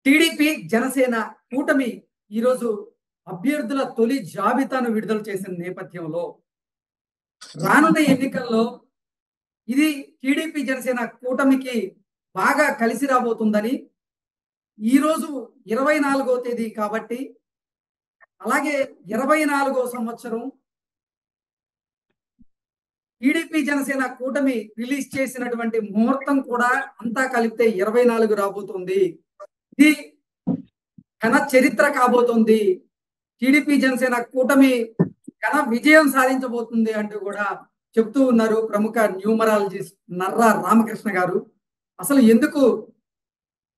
TDP Janasena కూటమి ఈరోజు అభ్యర్థుల తొలి జాబితాను విడుదల చేసిన నేపథ్యంలో రానున్న ఎన్నికల్లో ఇది టీడీపీ జనసేన కూటమికి బాగా కలిసి రాబోతుందని ఈరోజు 24వ తేదీ కాబట్టి అలాగే 24వ సంవత్సరం టీడీపీ జనసేన కూటమి రిలీజ్ చేసినటువంటి ముహూర్తం కూడా అంతా కలిపితే 24 రాబోతుంది. ఇది ఘన చరిత్ర కాబోతుంది. టీడీపీ జనసేన కూటమి ఘన విజయం సాధించబోతుంది అంటూ కూడా చెప్తూ ఉన్నారు ప్రముఖ న్యూమరాలజిస్ట్ నర్రా రామకృష్ణ గారు. అసలు ఎందుకు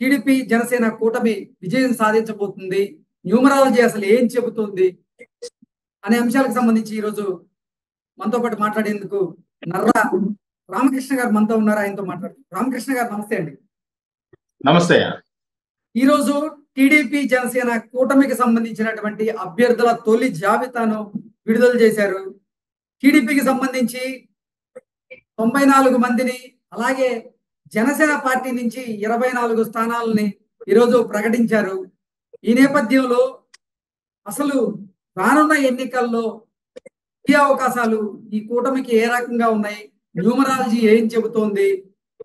టీడీపీ జనసేన కూటమి విజయం సాధించబోతుంది, న్యూమరాలజీ అసలు ఏం చెబుతుంది అనే అంశాలకు సంబంధించి ఈరోజు మనతో పాటు మాట్లాడేందుకు నర్రా రామకృష్ణ గారు మనతో ఉన్నారు. ఆయనతో మాట్లాడు. రామకృష్ణ గారు నమస్తే అండి. నమస్తే. ఈరోజు టీడీపీ జనసేన కూటమికి సంబంధించినటువంటి అభ్యర్థుల తొలి జాబితాను విడుదల చేశారు. టీడీపీకి సంబంధించి 94 మందిని, అలాగే జనసేన పార్టీ నుంచి 24 స్థానాలని ఈరోజు ప్రకటించారు. ఈ నేపథ్యంలో అసలు రానున్న ఎన్నికల్లో ఈ అవకాశాలు ఈ కూటమికి ఏ రకంగా ఉన్నాయి, న్యూమరాలజీ ఏం చెబుతోంది,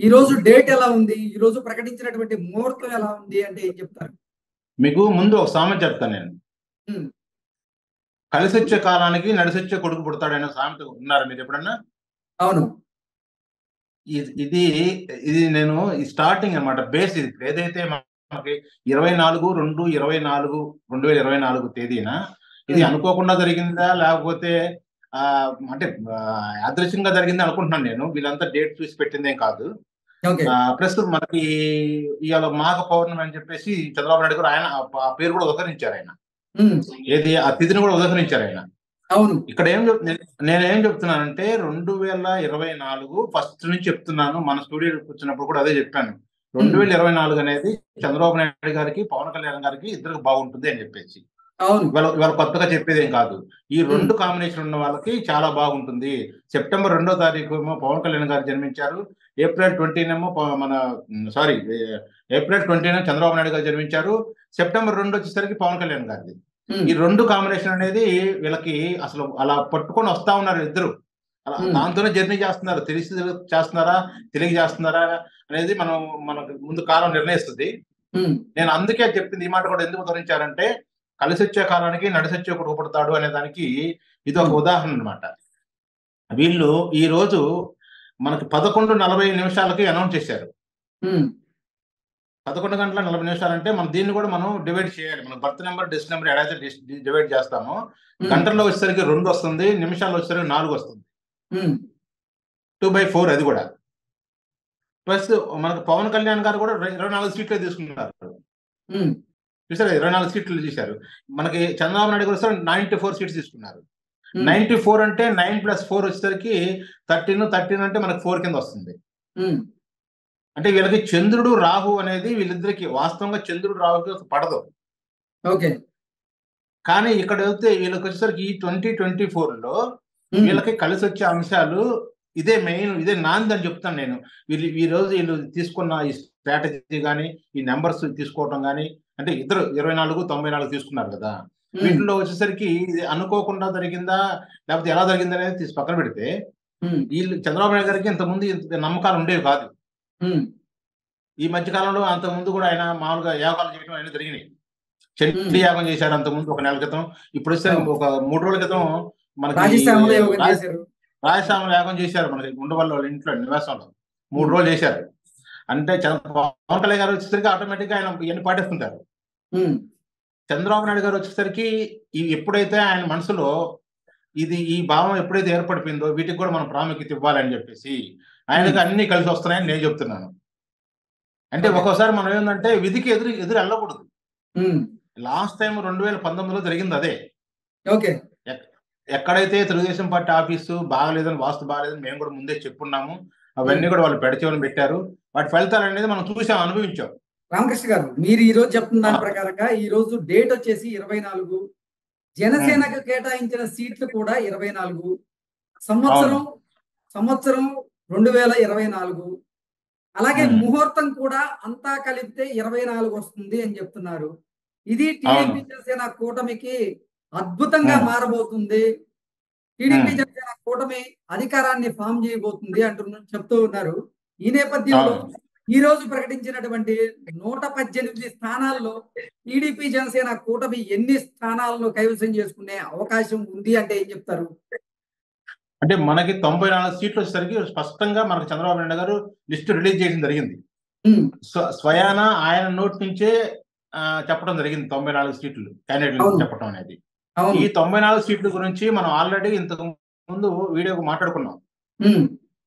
ఈ రోజు డేట్ ఎలా ఉంది, ఈ రోజు ప్రకటించినటువంటి ముహూర్తం ఎలా ఉంది అంటే ఏం చెప్తారు? మీకు ముందు ఒక సామెత చెప్తాను నేను. కలిసొచ్చే కాలానికి నడిసొచ్చే కొడుకు పుడతాడనే సామెత ఉన్నారు మీరు ఎప్పుడన్నా? అవును. ఇది ఇది నేను ఈ స్టార్టింగ్ అన్నమాట, బేస్. ఇది ఏదైతే మనకి 24/2/2024 తేదీన ఇది అనుకోకుండా జరిగిందా లేకపోతే అంటే యాదృచ్ఛికంగా జరిగిందా అనుకుంటున్నాను నేను. వీళ్ళంతా డేట్ చూసి పెట్టిందేం కాదు. ప్లస్ మనకి ఇవాళ మాఘ పౌర్ణమి అని చెప్పేసి చంద్రబాబు నాయుడు గారు ఆయన ఆ పేరు కూడా ఉదహరించారు. ఆయన ఏది ఆ తిథిని కూడా ఉదహరించారు ఆయన. అవును. ఇక్కడ నేనేం చెప్తున్నానంటే 2024 ఫస్ట్ నుంచి చెప్తున్నాను. మన స్టూడియోకి వచ్చినప్పుడు కూడా అదే చెప్పాను. 2024 అనేది చంద్రబాబు నాయుడు గారికి, పవన్ కళ్యాణ్ గారికి ఇద్దరికి బాగుంటుంది అని చెప్పేసి. ఇవాళ కొత్తగా చెప్పేది ఏం కాదు. ఈ రెండు కాంబినేషన్ ఉన్న వాళ్ళకి చాలా బాగుంటుంది. సెప్టెంబర్ 2వ తారీఖు ఏమో పవన్ కళ్యాణ్ గారు జన్మించారు. ఏప్రిల్ 20 చంద్రబాబు నాయుడు గారు జన్మించారు. సెప్టెంబర్ 2 వచ్చేసరికి పవన్ కళ్యాణ్ గారిది. ఈ రెండు కాంబినేషన్ అనేది వీళ్ళకి అసలు అలా పట్టుకొని వస్తా ఉన్నారు ఇద్దరు. దాంతోనే జర్నీ చేస్తున్నారు. తెలిసి చేస్తున్నారా, తెలియ చేస్తున్నారా అనేది మనకు ముందు కాలం నిర్ణయిస్తుంది. నేను అందుకే చెప్పింది ఈ మాట కూడా ఎందుకు ఉదరించారంటే, కలిసి వచ్చే కాలానికి నడిసొచ్చే కొడుకు పుడతాడు అనే దానికి ఇది ఒక ఉదాహరణ అనమాట. వీళ్ళు ఈ రోజు మనకి 11:40 అనౌన్స్ చేశారు. 11:40 అంటే మనం దీన్ని కూడా మనం డివైడ్ చేయాలి. మనం బర్త్ నెంబర్, డెత్ నెంబర్ ఎడైతే డివైడ్ చేస్తామో గంటల్లో వచ్చేసరికి 2 వస్తుంది, నిమిషాల్లో వచ్చేసరికి 4 వస్తుంది. 2/4 అది కూడా. ప్లస్ మనకు పవన్ కళ్యాణ్ గారు కూడా 24 సీట్లే తీసుకున్నారు. చూసారు, 24 సీట్లు తీశారు. మనకి చంద్రబాబు నాయుడు గారు 94 సీట్స్ తీసుకున్నారు. 94 అంటే 9 + 4 వచ్చేసరికి 13 అంటే మనకు 4 కింద వస్తుంది. అంటే వీళ్ళకి చంద్రుడు రాహు అనేది వీళ్ళిద్దరికి వాస్తవంగా చంద్రుడు రాహుకి పడదు. ఓకే. కానీ ఇక్కడ అయితే వీళ్ళకి వచ్చేసరికి ఈ 2024లో వీళ్ళకి కలిసి వచ్చే అంశాలు ఇదే మెయిన్, ఇదే నాంది అని చెప్తాను నేను. ఈ రోజు వీళ్ళు తీసుకున్న ఈ స్ట్రాటజీ కానీ, ఈ నెంబర్స్ తీసుకోవటం కానీ, అంటే ఇద్దరు 24, 94 తీసుకున్నారు కదా. వీటిలో వచ్చేసరికి ఇది అనుకోకుండా జరిగిందా లేకపోతే ఎలా జరిగింది అనేది తీసి పక్కన పెడితే, వీళ్ళు చంద్రబాబు నాయుడు గారికి ఇంతకుముందు నమ్మకాలు ఉండేవి కాదు. ఈ మధ్య కాలంలో అంతకుముందు కూడా ఆయన మామూలుగా యాగాలు చేయడం అయినా జరిగినాయి. చండీ యాగం చేశారు అంతకుముందు ఒక నెల క్రితం. ఇప్పుడు వచ్చేసరికి ఒక 3 రోజుల క్రితం మనకి రాజశ్యామల యాగం చేశారు. మనకి ఉండవల్లి వాళ్ళ ఇంట్లో నివాసంలో 3 రోజులు చేశారు. అంటే పవన్ కళ్యాణ్ గారు వచ్చేసరికి ఆటోమేటిక్ గా ఆయన ఇవన్నీ పాటిస్తుంటారు. చంద్రబాబు నాయుడు గారు వచ్చేసరికి ఎప్పుడైతే ఆయన మనసులో ఈ భావం ఎప్పుడైతే ఏర్పడిపోయిందో వీటికి కూడా మనం ప్రాముఖ్యత ఇవ్వాలని చెప్పేసి ఆయనకి అన్ని కలిసి వస్తున్నాయని నేను చెప్తున్నాను. అంటే ఒక్కోసారి మనం ఏంటంటే విధికి ఎదురు వెళ్ళకూడదు. లాస్ట్ టైం 2019లో జరిగింది అదే. ఓకే. ఎక్కడైతే తెలుగుదేశం పార్టీ ఆఫీసు బాగలేదని, వాస్తు బాగలేదని మేము కూడా ముందే చెప్పున్నాము. అవన్నీ కూడా వాళ్ళు పెడచేవని పెట్టారు. వాటి ఫలితాలు అనేది మనం చూసాం, అనుభవించాం. రామకృష్ణ గారు, మీరు ఈ రోజు చెప్తున్న దాని ప్రకారంగా ఈ రోజు డేట్ వచ్చేసి 24. జనసేనకు కేటాయించిన సీట్లు కూడా 24. సంవత్సరం 2024. అలాగే ముహూర్తం కూడా అంతా కలిపితే 24 వస్తుంది అని చెప్తున్నారు. ఇది టీడీపీ జనసేన కూటమికి అద్భుతంగా మారబోతుంది. టీడీపీ జనసేన కూటమి అధికారాన్ని ఫామ్ చేయబోతుంది చెప్తూ ఉన్నారు. ఈ నేపథ్యంలో ఈ రోజు ప్రకటించినటువంటి 118 స్థానాల్లో టీడీపీ జనసేన కూటమి ఎన్ని స్థానాలను కైవసం చేసుకునే అవకాశం ఉంది అంటే ఏం చెప్తారు? అంటే మనకి 94 సీట్లు వచ్చేసరికి స్పష్టంగా మనకు చంద్రబాబు నాయుడు గారు లిస్టు రిలీజ్ చేయడం జరిగింది. స్వయాన ఆయన నోటి నుంచే చెప్పడం జరిగింది 94 సీట్లు క్యాండిడేట్లు చెప్పడం అనేది. ఈ 94 సీట్ల గురించి మనం ఆల్రెడీ ఇంతకు ముందు వీడియో మాట్లాడుకున్నాం.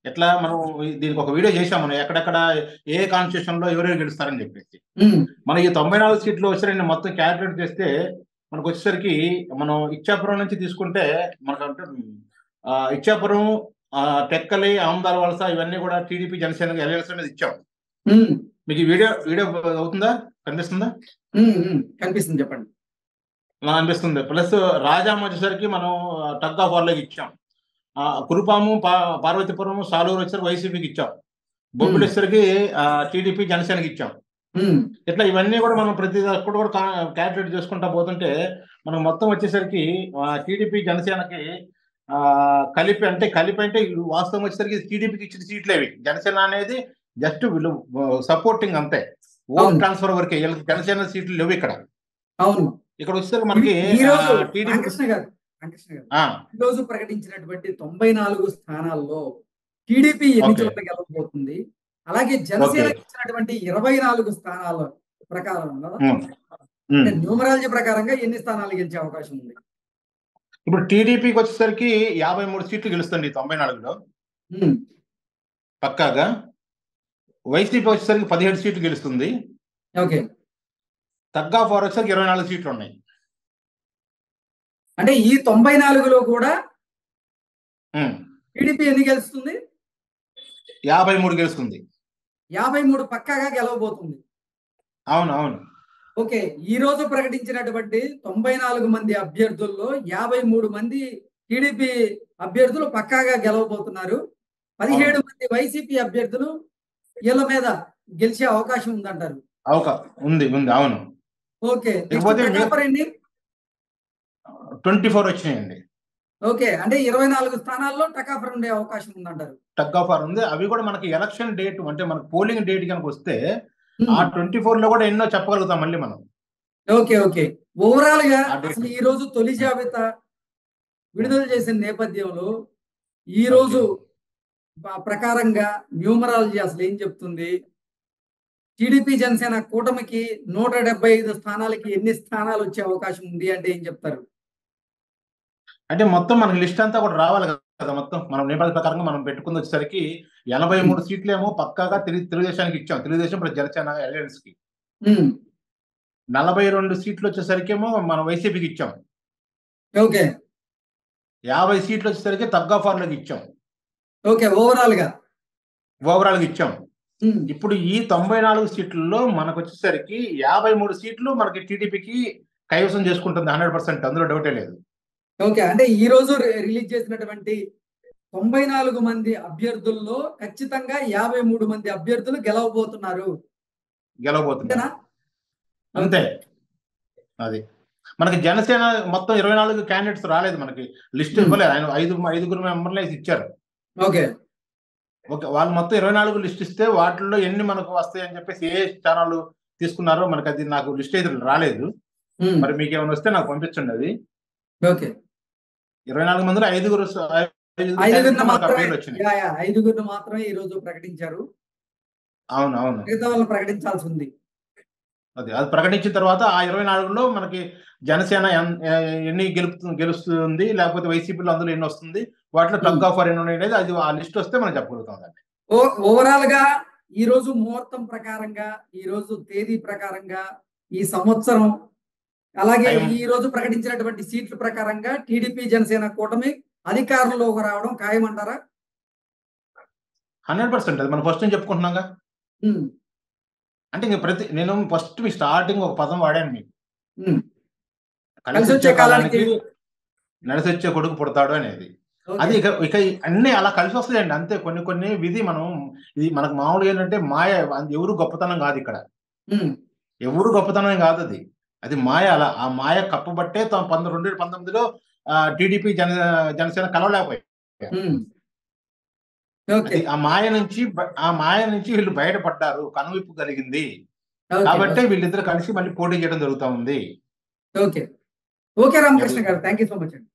ఎట్లా మనం దీనికి ఒక వీడియో చేసాం, మనం ఎక్కడెక్కడ ఏ కాన్స్టిట్యూషన్ లో ఎవరెవరు గెలుస్తారని చెప్పేసి. మనం ఈ 94 సీట్లు వచ్చారని మొత్తం క్యాల్కులేట్ చేస్తే మనకు వచ్చేసరికి మనం ఇచ్చాపురం నుంచి తీసుకుంటే మనకంటే ఇచ్చాపురం, టెక్కలి, ఆమదాల వలస ఇవన్నీ కూడా టీడీపీ జనసేన ఎలయన్స్ మీద ఇచ్చాం. మీకు ఈ వీడియో అవుతుందా, కనిపిస్తుందా? కనిపిస్తుంది, చెప్పండి. అనిపిస్తుంది. ప్లస్ రాజాం వచ్చేసరికి మనం టగ్ ఆఫ్ వార్లోకి ఇచ్చాం. కురుపాము, పార్వతీపురం, సాలూరు వచ్చేసరికి వైసీపీకి ఇచ్చాం. బొబ్బులు వచ్చేసరికి టీడీపీ జనసేనకి ఇచ్చాం. ఇట్లా ఇవన్నీ కూడా మనం ప్రతి ఒక్కటి కూడా క్యాల్కులేట్ చేసుకుంటా పోతుంటే మనకు మొత్తం వచ్చేసరికి టీడీపీ జనసేనకి కలిపి అంటే వాస్తవం వచ్చేసరికి టీడీపీకి ఇచ్చిన సీట్లు అవి. జనసేన అనేది జస్ట్ వీళ్ళు సపోర్టింగ్ అంతే, ఓట్ ట్రాన్స్ఫర్ వరకే. వీళ్ళకి జనసేన సీట్లు లేవు ఇక్కడ. ఇక్కడ వచ్చేసరికి మనకి ఈ రోజు ప్రకటించినటువంటి 94 స్థానాల్లో టీడీపీ ఎన్ని చోట్ల గెలవబోతుంది, అలాగే జనసేన ఇచ్చినటువంటి 24 స్థానాల ప్రకారం న్యూమరాలజీ ప్రకారంగా ఎన్ని స్థానాలు గెలిచే అవకాశం ఉంది? ఇప్పుడు టీడీపీకి వచ్చేసరికి 53 సీట్లు గెలుస్తుంది 94లో పక్కాగా. వైసీపీ వచ్చేసరికి 17 సీట్లు గెలుస్తుంది. తగ్గా ఫార్ వచ్చేసరికి 24 సీట్లు ఉన్నాయి. అంటే ఈ 94లో కూడా టీడీపీ ఎన్ని గెలుస్తుంది? 53 గెలుస్తుంది. 53 పక్కాగా గెలవబోతుంది. అవును. ఓకే, ఈ రోజు ప్రకటించినటువంటి 94 మంది అభ్యర్థుల్లో 53 మంది టీడీపీ అభ్యర్థులు పక్కాగా గెలవబోతున్నారు. 17 మంది వైసీపీ అభ్యర్థులు వీళ్ళ మీద గెలిచే అవకాశం ఉందంటారు. ఉంది. అవును. ఓకే, 24 వచ్చినాయండి. ఓకే, అంటే 24 స్థానాల్లో టకాఫర్ ఉండే అవకాశం ఉందంటారు. టకాఫర్ ఉంది. అవి కూడా మనకి ఎలక్షన్ డేట్ అంటే మనకి పోలింగ్ డేట్ కనుక వస్తే ఆ 24లో కూడా ఎన్నో చెప్పగలుగుతాం మళ్ళీ మనం. ఓకే, ఓవరాల్ గా అసలు ఈ రోజు తొలి జాబితా విడుదల చేసిన నేపథ్యంలో ఈ రోజు ప్రకారంగా న్యూమరాలజీ అసలు ఏం చెప్తుంది? టీడీపీ జనసేన కూటమికి 175 స్థానాలకి ఎన్ని స్థానాలు వచ్చే అవకాశం ఉంది అంటే ఏం చెప్తారు? అంటే మొత్తం మనకి లిస్ట్ అంతా కూడా రావాలి కదా. మొత్తం మనం నేపాల్ ప్రకారంగా మనం పెట్టుకుని వచ్చేసరికి 83 సీట్లు ఏమో పక్కాగా తెలుగుదేశానికి ఇచ్చాం, తెలుగుదేశం ప్లస్ జనసేన అలయన్స్ కి. 42 సీట్లు వచ్చేసరికి ఏమో మనం వైసీపీకి ఇచ్చాం. 50 సీట్లు వచ్చేసరికి తగ్గా ఫార్లోకి ఇచ్చాం. ఓవరాల్ గా ఇచ్చాం. ఇప్పుడు ఈ 94 సీట్లలో మనకు వచ్చేసరికి 53 సీట్లు మనకి టీడీపీకి కైవసం చేసుకుంటుంది 100%, అందులో డౌటే లేదు. అంటే ఈ రోజు రిలీజ్ చేసినటువంటి 94 మంది అభ్యర్థుల్లో ఖచ్చితంగా 53 మంది అభ్యర్థులు గెలవబోతున్నారు. అంతే. అది మనకి జనసేన మొత్తం 24 క్యాండిడేట్స్ రాలేదు, మనకి లిస్ట్ ఇవ్వలేదు. ఆయన 5 మెంబర్లు ఇచ్చారు. వాళ్ళు మొత్తం 24 లిస్ట్ ఇస్తే వాటిల్లో ఎన్ని మనకు వస్తాయి అని చెప్పేసి ఏ స్థానాలు తీసుకున్నారో మనకి అది నాకు లిస్ట్ అయితే రాలేదు. మరి మీకు ఏమైనా వస్తే నాకు పంపించండి అది. 24 మందిలో 5 మాత్రమే ఈ రోజు ప్రకటించారు. అవును. ప్రకటించాల్సి ఉంది. అది ప్రకటించిన తర్వాత ఆ 24లో మనకి జనసేన ఎన్ని గెలుస్తుంది, లేకపోతే వైసీపీలో అందులో ఎన్ని వస్తుంది, వాటిలో టగ్ ఆఫర్ ఎన్ని ఉన్నాయి అనేది అది ఆ లిస్ట్ వస్తే మనం చెప్పగలుగుతాం. ఓవరాల్ గా ఈ రోజు ముహూర్తం ప్రకారంగా, ఈ రోజు తేదీ ప్రకారంగా, ఈ సంవత్సరం, అలాగే ఈ రోజు ప్రకటించినటువంటి సీట్ల ప్రకారంగా టీడీపీ జనసేన కూటమి అధికారంలోకి రావడం ఖాయమంటారా? 100%. అది మనం ఫస్ట్ నుంచి చెప్పుకుంటున్నాగా. అంటే నేను ఫస్ట్ మీ స్టార్టింగ్ ఒక పదం వాడాను మీకు, కలిసి వచ్చే కాలానికి నడిసొచ్చే కొడుకు పుడతాడు అనేది. అది ఇక అన్ని అలా కలిసి వస్తాయండి అంతే. కొన్ని విధి మనం ఇది మనకు మామూలుగా ఏంటంటే మాయ, ఎవరు గొప్పతనం కాదు ఇక్కడ, ఎవరు గొప్పతనం కాదు అది, అది మాయ. అలా ఆ మాయ కప్పబట్టే 2019లో టీడీపీ జనసేన కలవలేకపోయాయి. ఆ మాయ నుంచి వీళ్ళు బయటపడ్డారు, కనువిప్పు కలిగింది కాబట్టి వీళ్ళిద్దరు కలిసి మళ్ళీ పోటీ చేయడం జరుగుతా ఉంది. ఓకే రామకృష్ణ గారు, థ్యాంక్ యూ సో మచ్ అండి.